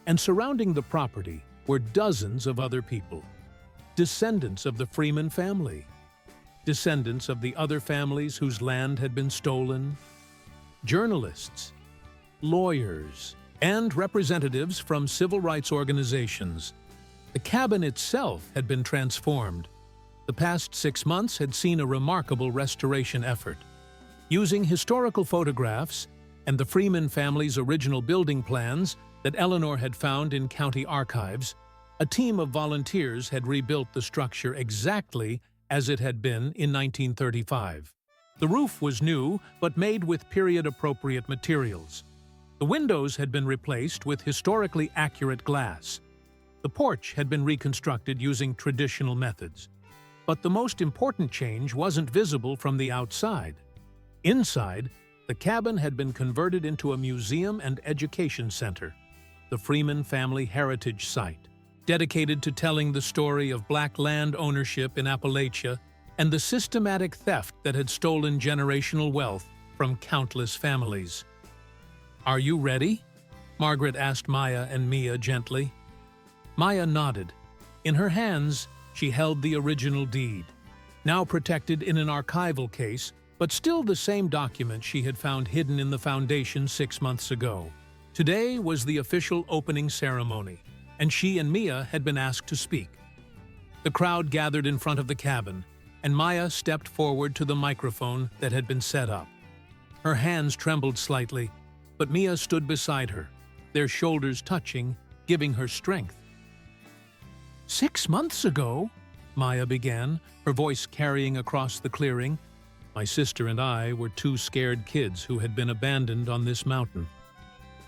And surrounding the property were dozens of other people. Descendants of the Freeman family. Descendants of the other families whose land had been stolen. Journalists. Lawyers. And representatives from civil rights organizations. The cabin itself had been transformed. The past 6 months had seen a remarkable restoration effort. Using historical photographs and the Freeman family's original building plans that Eleanor had found in county archives, A team of volunteers had rebuilt the structure exactly as it had been in 1935. The roof was new, but made with period-appropriate materials. The windows had been replaced with historically accurate glass. The porch had been reconstructed using traditional methods. But the most important change wasn't visible from the outside. Inside, the cabin had been converted into a museum and education center, the Freeman Family Heritage Site, dedicated to telling the story of Black land ownership in Appalachia and the systematic theft that had stolen generational wealth from countless families. "Are you ready?" Margaret asked Maya and Mia gently. Maya nodded. In her hands, she held the original deed, now protected in an archival case, but still the same document she had found hidden in the foundation 6 months ago. Today was the official opening ceremony, and she and Mia had been asked to speak. The crowd gathered in front of the cabin, and Maya stepped forward to the microphone that had been set up. Her hands trembled slightly, but Mia stood beside her, their shoulders touching, giving her strength. "6 months ago," Maya began, her voice carrying across the clearing, "my sister and I were 2 scared kids who had been abandoned on this mountain.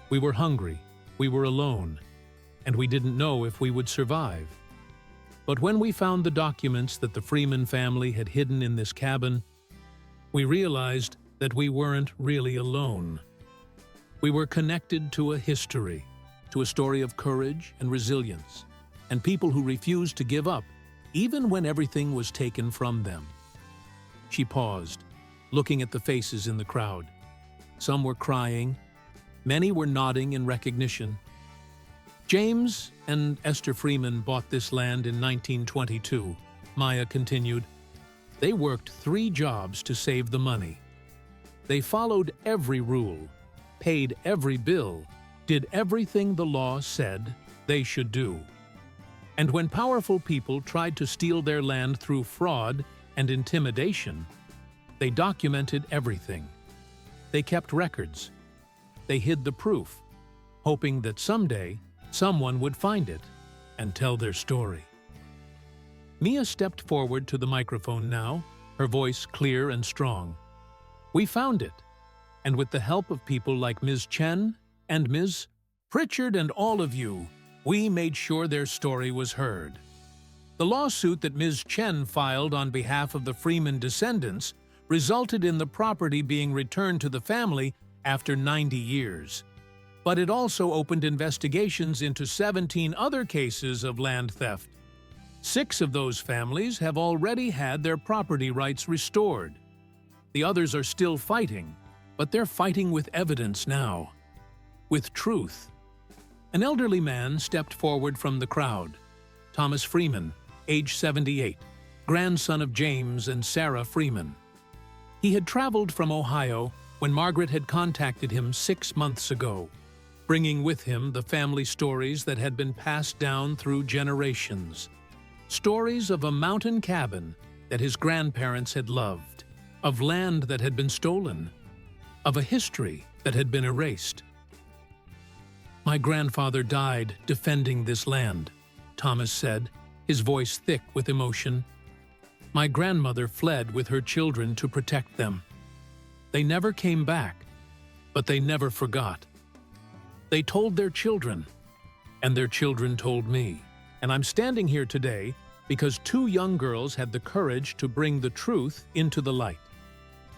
We were hungry, we were alone, and we didn't know if we would survive. But when we found the documents that the Freeman family had hidden in this cabin, we realized that we weren't really alone. We were connected to a history, to a story of courage and resilience, and people who refused to give up, even when everything was taken from them." She paused, looking at the faces in the crowd. Some were crying, many were nodding in recognition. "James and Esther Freeman bought this land in 1922, Maya continued. "They worked 3 jobs to save the money. They followed every rule, paid every bill, did everything the law said they should do. And when powerful people tried to steal their land through fraud and intimidation, they documented everything. They kept records. They hid the proof, hoping that someday someone would find it and tell their story." Mia stepped forward to the microphone now, her voice clear and strong. "We found it, and with the help of people like Ms. Chen and Ms. Pritchard and all of you, we made sure their story was heard. The lawsuit that Ms. Chen filed on behalf of the Freeman descendants resulted in the property being returned to the family after 90 years. But it also opened investigations into 17 other cases of land theft. 6 of those families have already had their property rights restored. The others are still fighting, but they're fighting with evidence now, with truth." An elderly man stepped forward from the crowd. Thomas Freeman, age 78, grandson of James and Sarah Freeman. He had traveled from Ohio when Margaret had contacted him 6 months ago, bringing with him the family stories that had been passed down through generations. Stories of a mountain cabin that his grandparents had loved, of land that had been stolen, of a history that had been erased. "My grandfather died defending this land," Thomas said, his voice thick with emotion. "My grandmother fled with her children to protect them. They never came back, but they never forgot. They told their children, and their children told me. And I'm standing here today because 2 young girls had the courage to bring the truth into the light."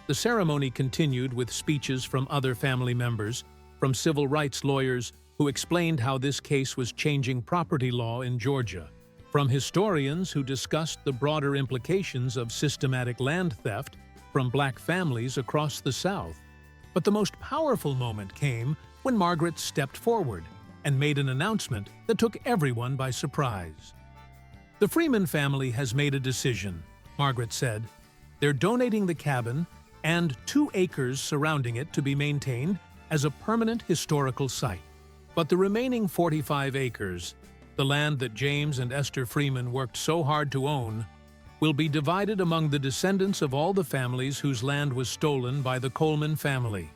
The ceremony continued with speeches from other family members, from civil rights lawyers who explained how this case was changing property law in Georgia, from historians who discussed the broader implications of systematic land theft from Black families across the South. But the most powerful moment came when Margaret stepped forward and made an announcement that took everyone by surprise. "The Freeman family has made a decision," Margaret said. "They're donating the cabin and 2 acres surrounding it to be maintained as a permanent historical site. But the remaining 45 acres, the land that James and Esther Freeman worked so hard to own, will be divided among the descendants of all the families whose land was stolen by the Coleman family.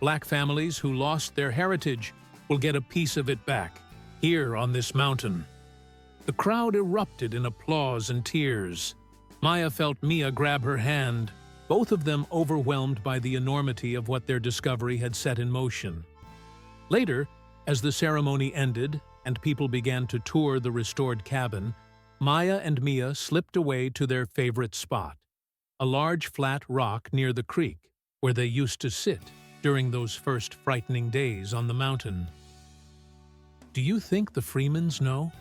Black families who lost their heritage will get a piece of it back, here on this mountain." The crowd erupted in applause and tears. Maya felt Mia grab her hand, both of them overwhelmed by the enormity of what their discovery had set in motion. Later, as the ceremony ended and people began to tour the restored cabin, Maya and Mia slipped away to their favorite spot, a large flat rock near the creek, where they used to sit during those first frightening days on the mountain. "Do you think the Freemans know?"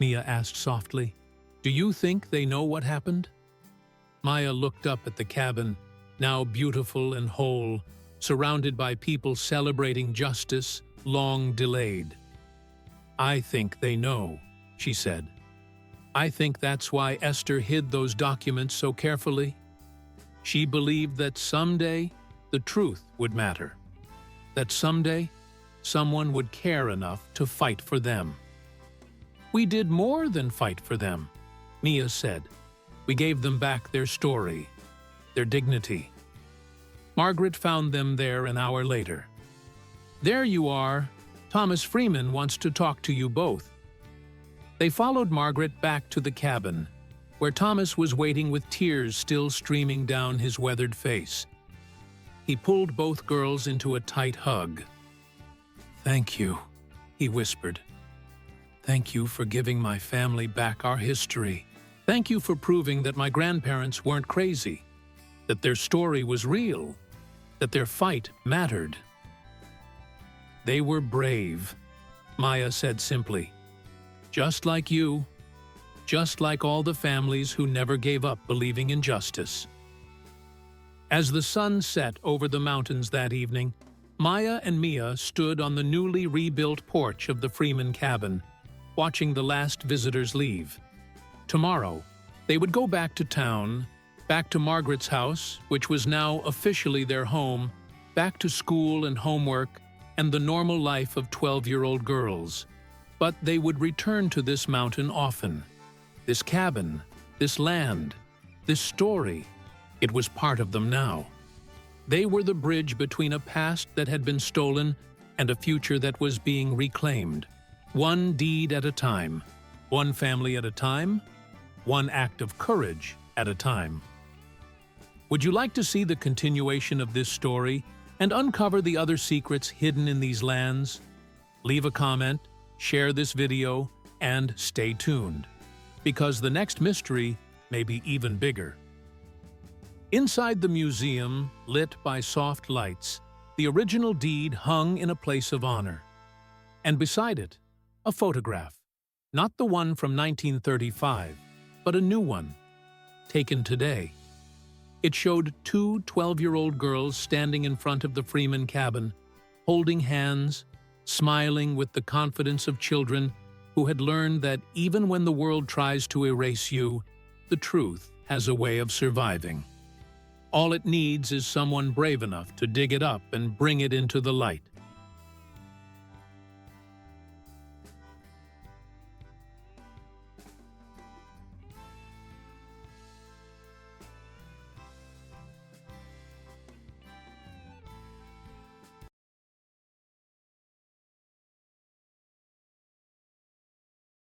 Mia asked softly. "Do you think they know what happened?" Maya looked up at the cabin, now beautiful and whole, surrounded by people celebrating justice, long delayed. "I think they know," she said. "I think that's why Esther hid those documents so carefully. She believed that someday the truth would matter, that someday someone would care enough to fight for them." "We did more than fight for them," Mia said. "We gave them back their story, their dignity." Margaret found them there an hour later. "There you are. Thomas Freeman wants to talk to you both." They followed Margaret back to the cabin, where Thomas was waiting with tears still streaming down his weathered face. He pulled both girls into a tight hug. "Thank you," he whispered. "Thank you for giving my family back our history. Thank you for proving that my grandparents weren't crazy, that their story was real, that their fight mattered." "They were brave," Maya said simply. "Just like you, just like all the families who never gave up believing in justice." As the sun set over the mountains that evening, Maya and Mia stood on the newly rebuilt porch of the Freeman cabin, watching the last visitors leave. Tomorrow, they would go back to town, back to Margaret's house, which was now officially their home, back to school and homework and the normal life of 12-year-old girls. But they would return to this mountain often. This cabin, this land, this story, it was part of them now. They were the bridge between a past that had been stolen and a future that was being reclaimed. One deed at a time, one family at a time, one act of courage at a time. Would you like to see the continuation of this story and uncover the other secrets hidden in these lands? Leave a comment, share this video, and stay tuned, because the next mystery may be even bigger. Inside the museum, lit by soft lights, the original deed hung in a place of honor. And beside it, a photograph, not the one from 1935, but a new one, taken today. It showed two 12-year-old girls standing in front of the Freeman cabin, holding hands, smiling with the confidence of children who had learned that even when the world tries to erase you, the truth has a way of surviving. All it needs is someone brave enough to dig it up and bring it into the light.